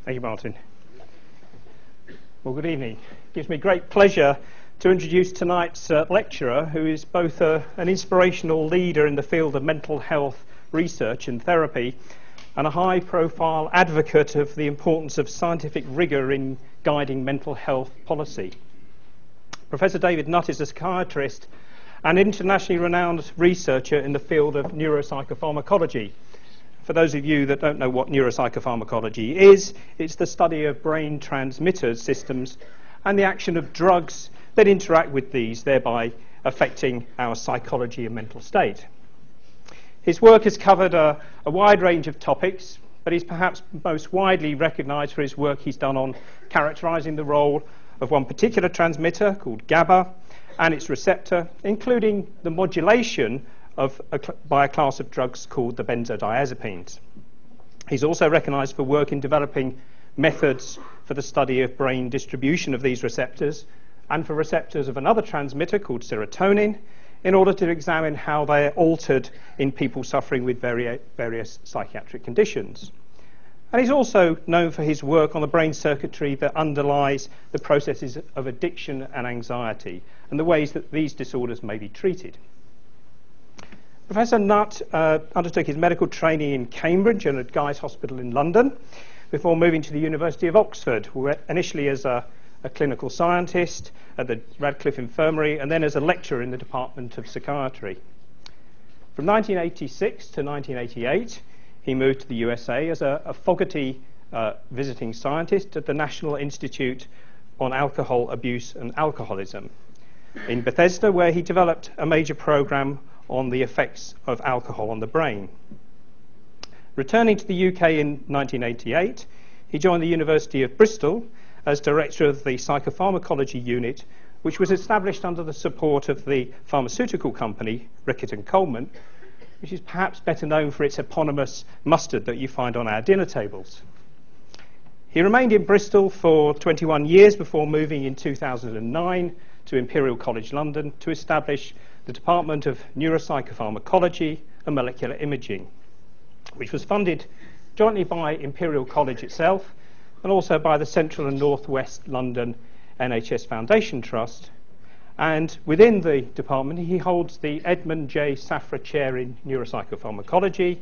Thank you, Martin. Well, good evening. It gives me great pleasure to introduce tonight's lecturer, who is both an inspirational leader in the field of mental health research and therapy, and a high-profile advocate of the importance of scientific rigor in guiding mental health policy. Professor David Nutt is a psychiatrist and internationally renowned researcher in the field of neuropsychopharmacology. For those of you that don't know what neuropsychopharmacology is, it's the study of brain transmitter systems and the action of drugs that interact with these, thereby affecting our psychology and mental state. His work has covered a wide range of topics, but he's perhaps most widely recognized for his work he's done on characterizing the role of one particular transmitter called GABA and its receptor, including the modulation by a class of drugs called the benzodiazepines. He's also recognized for work in developing methods for the study of brain distribution of these receptors and for receptors of another transmitter called serotonin, in order to examine how they are altered in people suffering with various psychiatric conditions. And he's also known for his work on the brain circuitry that underlies the processes of addiction and anxiety and the ways that these disorders may be treated. Professor Nutt undertook his medical training in Cambridge and at Guy's Hospital in London before moving to the University of Oxford, initially as a clinical scientist at the Radcliffe Infirmary and then as a lecturer in the Department of Psychiatry. From 1986 to 1988, he moved to the USA as a Fogarty visiting scientist at the National Institute on Alcohol Abuse and Alcoholism in Bethesda, where he developed a major program on the effects of alcohol on the brain. Returning to the UK in 1988, he joined the University of Bristol as director of the psychopharmacology unit, which was established under the support of the pharmaceutical company Reckitt and Coleman, which is perhaps better known for its eponymous mustard that you find on our dinner tables. He remained in Bristol for 21 years before moving in 2009 to Imperial College London to establish the Department of Neuropsychopharmacology and Molecular Imaging, which was funded jointly by Imperial College itself and also by the Central and North West London NHS Foundation Trust. And within the department, he holds the Edmund J. Safra Chair in Neuropsychopharmacology,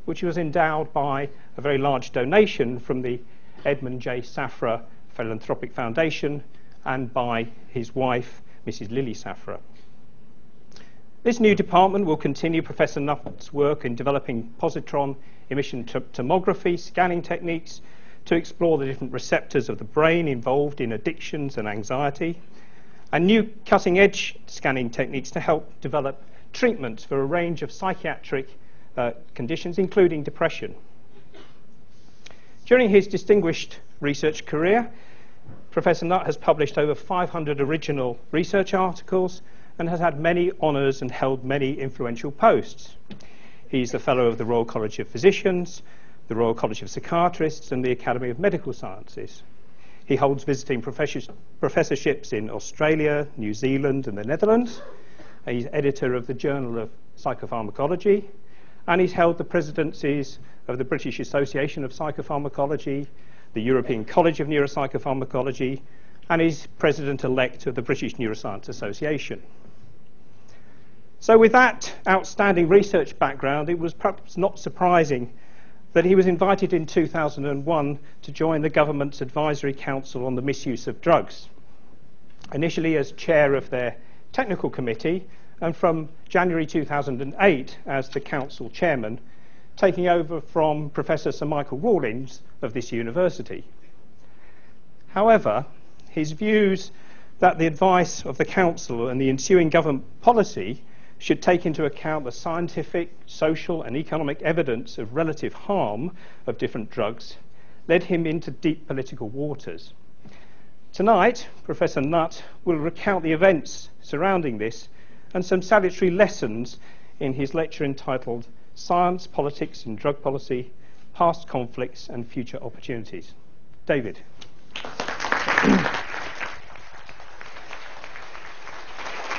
which was endowed by a very large donation from the Edmund J. Safra Philanthropic Foundation and by his wife, Mrs. Lily Safra. This new department will continue Professor Nutt's work in developing positron emission tomography scanning techniques to explore the different receptors of the brain involved in addictions and anxiety, and new cutting-edge scanning techniques to help develop treatments for a range of psychiatric conditions, including depression. During his distinguished research career, Professor Nutt has published over 500 original research articles and has had many honours and held many influential posts. He's a Fellow of the Royal College of Physicians, the Royal College of Psychiatrists and the Academy of Medical Sciences. He holds visiting professorships in Australia, New Zealand and the Netherlands. He's editor of the Journal of Psychopharmacology, and he's held the presidencies of the British Association of Psychopharmacology, the European College of Neuropsychopharmacology, and is president-elect of the British Neuroscience Association. So with that outstanding research background, it was perhaps not surprising that he was invited in 2001 to join the government's Advisory Council on the Misuse of Drugs, initially as chair of their technical committee, and from January 2008 as the council chairman, taking over from Professor Sir Michael Rawlins of this university. However, his views that the advice of the council and the ensuing government policy should take into account the scientific, social and economic evidence of relative harm of different drugs led him into deep political waters. Tonight, Professor Nutt will recount the events surrounding this and some salutary lessons in his lecture entitled Science, Politics and Drug Policy, Past Conflicts and Future Opportunities. David.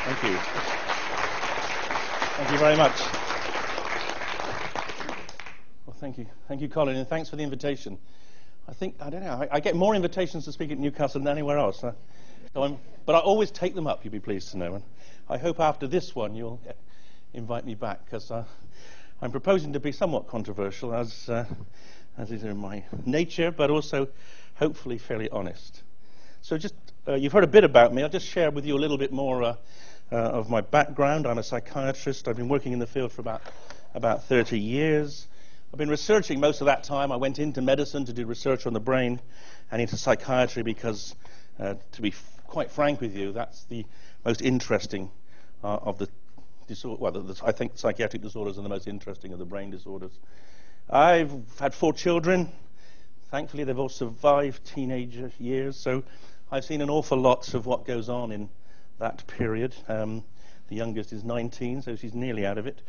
Thank you. Thank you very much. Well, thank you, Colin, and thanks for the invitation. I don't know, I get more invitations to speak at Newcastle than anywhere else. But I always take them up, you'll be pleased to know. And I hope after this one you'll invite me back, because I'm proposing to be somewhat controversial, as is in my nature, but also hopefully fairly honest. So just, you've heard a bit about me. I'll just share with you a little bit more of my background. I'm a psychiatrist. I've been working in the field for about 30 years. I've been researching most of that time. I went into medicine to do research on the brain and into psychiatry because, to be quite frank with you, that's the most interesting of the disorder. Well, I think psychiatric disorders are the most interesting of the brain disorders. I've had 4 children. Thankfully, they've all survived teenage years, so I've seen an awful lot of what goes on in that period. The youngest is 19, so she's nearly out of it.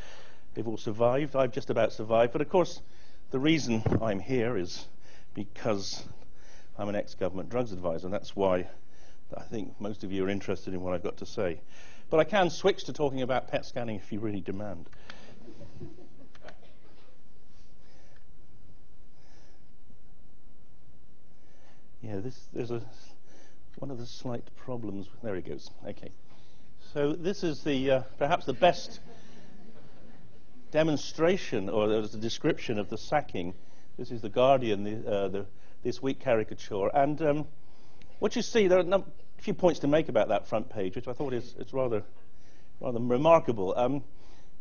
They've all survived. I've just about survived. But of course, the reason I'm here is because I'm an ex-government drugs advisor. And that's why I think most of you are interested in what I've got to say. But I can switch to talking about PET scanning if you really demand. Yeah, there's one of the slight problems. There it goes. Okay. So this is perhaps the best demonstration, or there's a description of the sacking. This is the Guardian, this week caricature, and what you see, there are a few points to make about that front page, which I thought it's rather remarkable.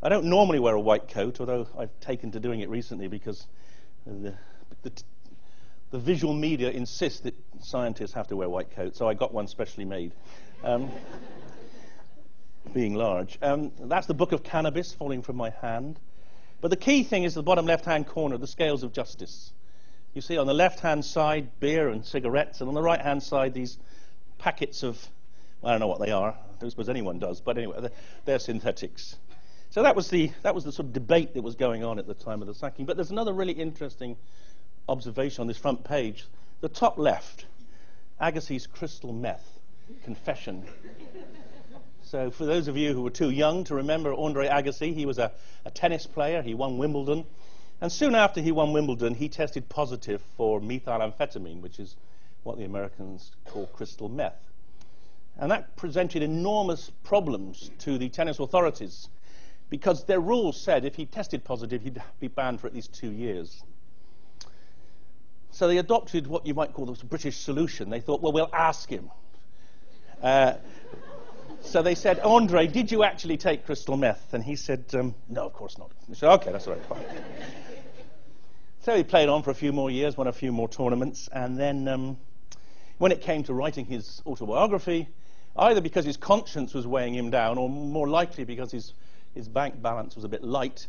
I don't normally wear a white coat, although I've taken to doing it recently because the visual media insists that scientists have to wear white coats, so I got one specially made. Being large. That's the book of cannabis falling from my hand. But the key thing is the bottom left-hand corner, the scales of justice. You see on the left-hand side, beer and cigarettes, and on the right-hand side, these packets of, I don't know what they are. I don't suppose anyone does, but anyway, they're synthetics. So that was the sort of debate that was going on at the time of the sacking. But there's another really interesting observation on this front page. The top left, Agassiz crystal meth, confession. So for those of you who were too young to remember Andre Agassi, he was a tennis player. He won Wimbledon. And soon after he won Wimbledon, he tested positive for methamphetamine, which is what the Americans call crystal meth. And that presented enormous problems to the tennis authorities because their rules said if he tested positive, he'd be banned for at least 2 years. So they adopted what you might call the British solution. They thought, well, we'll ask him. So they said, Andre, did you actually take crystal meth? And he said, no, of course not. They said, okay, that's all right, fine. So he played on for a few more years, won a few more tournaments, and then when it came to writing his autobiography, either because his conscience was weighing him down, or more likely because his bank balance was a bit light,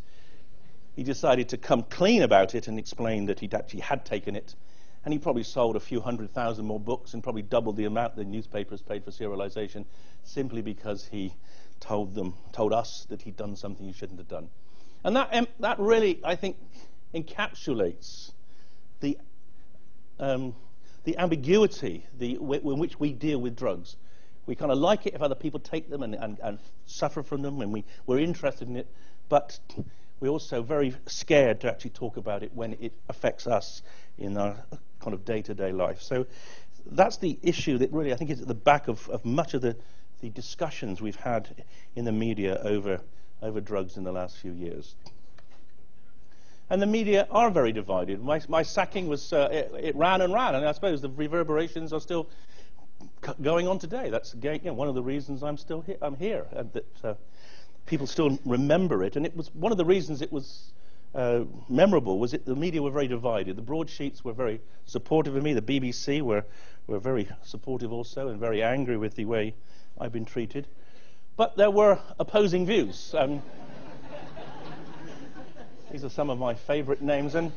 he decided to come clean about it and explain that he'd actually had taken it. And he probably sold a few 100,000 more books and probably doubled the amount the newspapers paid for serialization simply because he told us that he'd done something he shouldn't have done. And that really, I think, encapsulates the ambiguity in which we deal with drugs. We kind of like it if other people take them and suffer from them, and we're interested in it, but we're also very scared to actually talk about it when it affects us in our kind of day-to-day life. So that's the issue that really I think is at the back of much of the discussions we've had in the media over drugs in the last few years. And the media are very divided. My sacking was, it ran and ran, and I suppose the reverberations are still going on today. That's one of the reasons I'm still here. I'm here, and that people still remember it. And it was one of the reasons it was memorable was the media were very divided. The broadsheets were very supportive of me. The BBC were very supportive also and very angry with the way I've been treated. But there were opposing views. These are some of my favourite names. And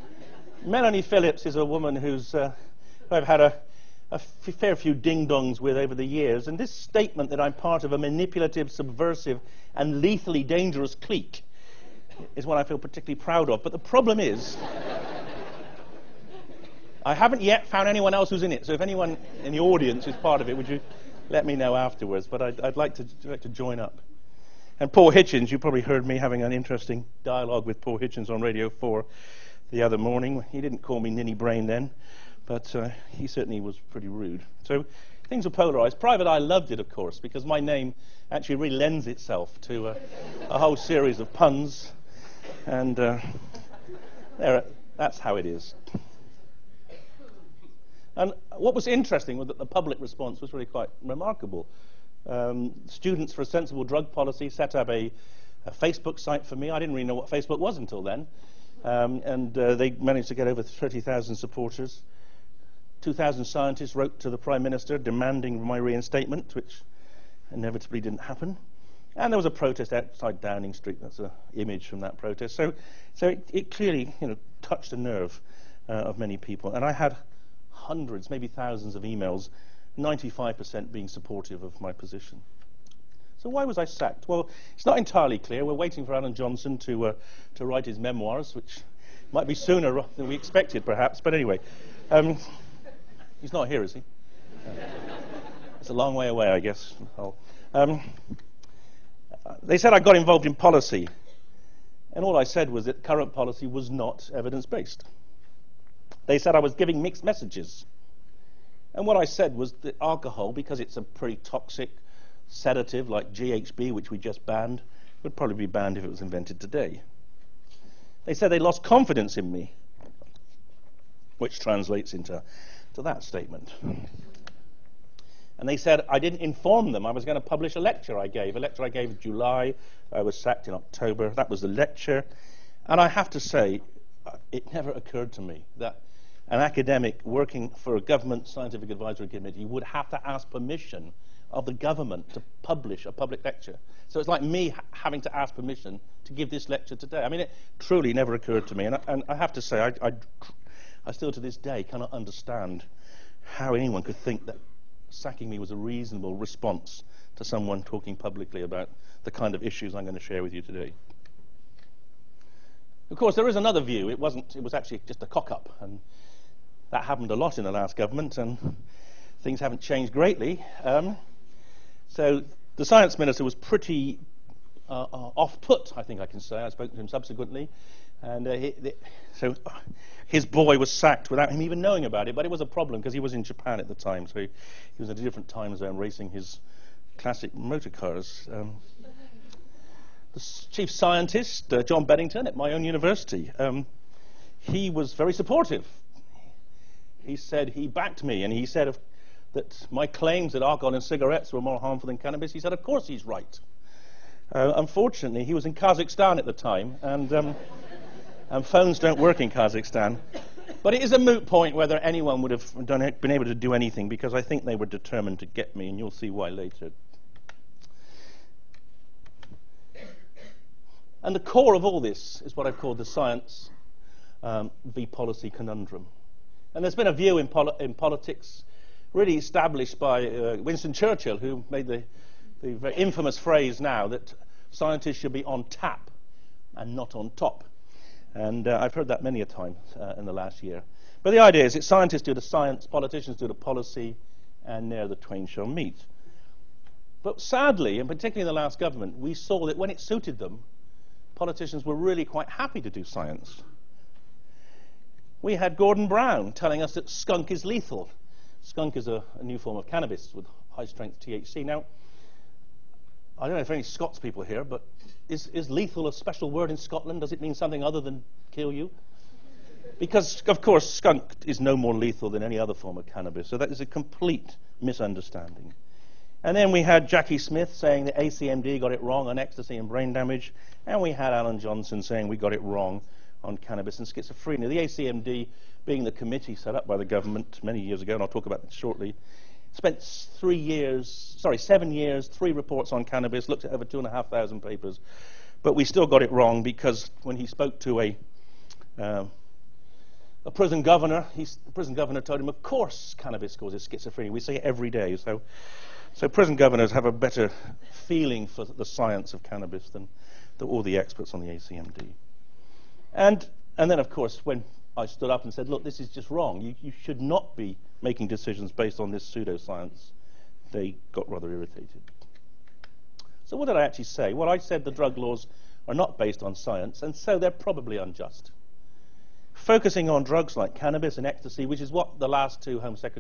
Melanie Phillips is a woman who I've had a fair few ding-dongs with over the years. And this statement that I'm part of a manipulative, subversive, and lethally dangerous clique is one I feel particularly proud of. But the problem is, I haven't yet found anyone else who's in it. So if anyone in the audience is part of it, would you let me know afterwards? But I'd like to join up. And Paul Hitchens, you probably heard me having an interesting dialogue with Paul Hitchens on Radio 4 the other morning. He didn't call me ninny brain then, but he certainly was pretty rude. So things were polarized. Private Eye loved it, of course, because my name actually really lends itself to a whole series of puns, and that's how it is. And what was interesting was that the public response was really quite remarkable. Students for a Sensible Drug Policy set up a Facebook site for me. I didn't really know what Facebook was until then. And they managed to get over 30,000 supporters. 2,000 scientists wrote to the Prime Minister demanding my reinstatement, which inevitably didn't happen. And there was a protest outside Downing Street. That's an image from that protest. So it clearly, touched a nerve of many people. And I had hundreds, maybe thousands of emails, 95% being supportive of my position. So why was I sacked? Well, it's not entirely clear. We're waiting for Alan Johnson to write his memoirs, which might be sooner than we expected, perhaps. But anyway, he's not here, is he? It's a long way away, I guess. They said I got involved in policy, and all I said was that current policy was not evidence-based. They said I was giving mixed messages. And what I said was that alcohol, because it's a pretty toxic sedative like GHB, which we just banned, would probably be banned if it was invented today. They said they lost confidence in me, which translates into that statement. And they said I didn't inform them I was going to publish a lecture I gave. A lecture I gave in July. I was sacked in October. That was the lecture. And I have to say, it never occurred to me that an academic working for a government scientific advisory committee would have to ask permission of the government to publish a public lecture. So it's like me having to ask permission to give this lecture today. I mean, it truly never occurred to me. And I have to say, I still to this day cannot understand how anyone could think that sacking me was a reasonable response to someone talking publicly about the kind of issues I'm going to share with you today. Of course, there is another view. It was actually just a cock-up, and that happened a lot in the last government, and things haven't changed greatly. So the science minister was pretty off-put, I think I can say. I spoke to him subsequently, and so his boy was sacked without him even knowing about it, but it was a problem because he was in Japan at the time, so he was at a different time zone racing his classic motor cars. The chief scientist, John Beddington, at my own university, he was very supportive. He said he backed me, and he said that my claims that alcohol and cigarettes were more harmful than cannabis, he said, of course he's right. Unfortunately, he was in Kazakhstan at the time, and phones don't work in Kazakhstan. But it is a moot point whether anyone would have been able to do anything, because I think they were determined to get me, and you'll see why later. And the core of all this is what I've called the science v policy conundrum. And there's been a view in politics really established by Winston Churchill, who made the very infamous phrase now that scientists should be on tap and not on top. And I've heard that many a time in the last year. But the idea is that scientists do the science, politicians do the policy, and there the twain shall meet. But sadly, and particularly in the last government, we saw that when it suited them, politicians were really quite happy to do science. We had Gordon Brown telling us that skunk is lethal. Skunk is a new form of cannabis with high-strength THC. Now, I don't know if any Scots people here, but is lethal a special word in Scotland? Does it mean something other than kill you? Because, of course, skunk is no more lethal than any other form of cannabis, so that is a complete misunderstanding. And then we had Jackie Smith saying that ACMD got it wrong on ecstasy and brain damage, and we had Alan Johnson saying we got it wrong on cannabis and schizophrenia. The ACMD, being the committee set up by the government many years ago, and I'll talk about that shortly, spent 7 years, 3 reports on cannabis, looked at over 2,500 papers, but we still got it wrong because when he spoke to a prison governor, the prison governor told him, of course cannabis causes schizophrenia. We see it every day. So prison governors have a better feeling for the science of cannabis than all the experts on the ACMD. And then, of course, when I stood up and said, look, this is just wrong. You should not be making decisions based on this pseudoscience, they got rather irritated. So what did I actually say? Well, I said the drug laws are not based on science, and so they're probably unjust. focusing on drugs like cannabis and ecstasy, which is what the last two Home Secretaries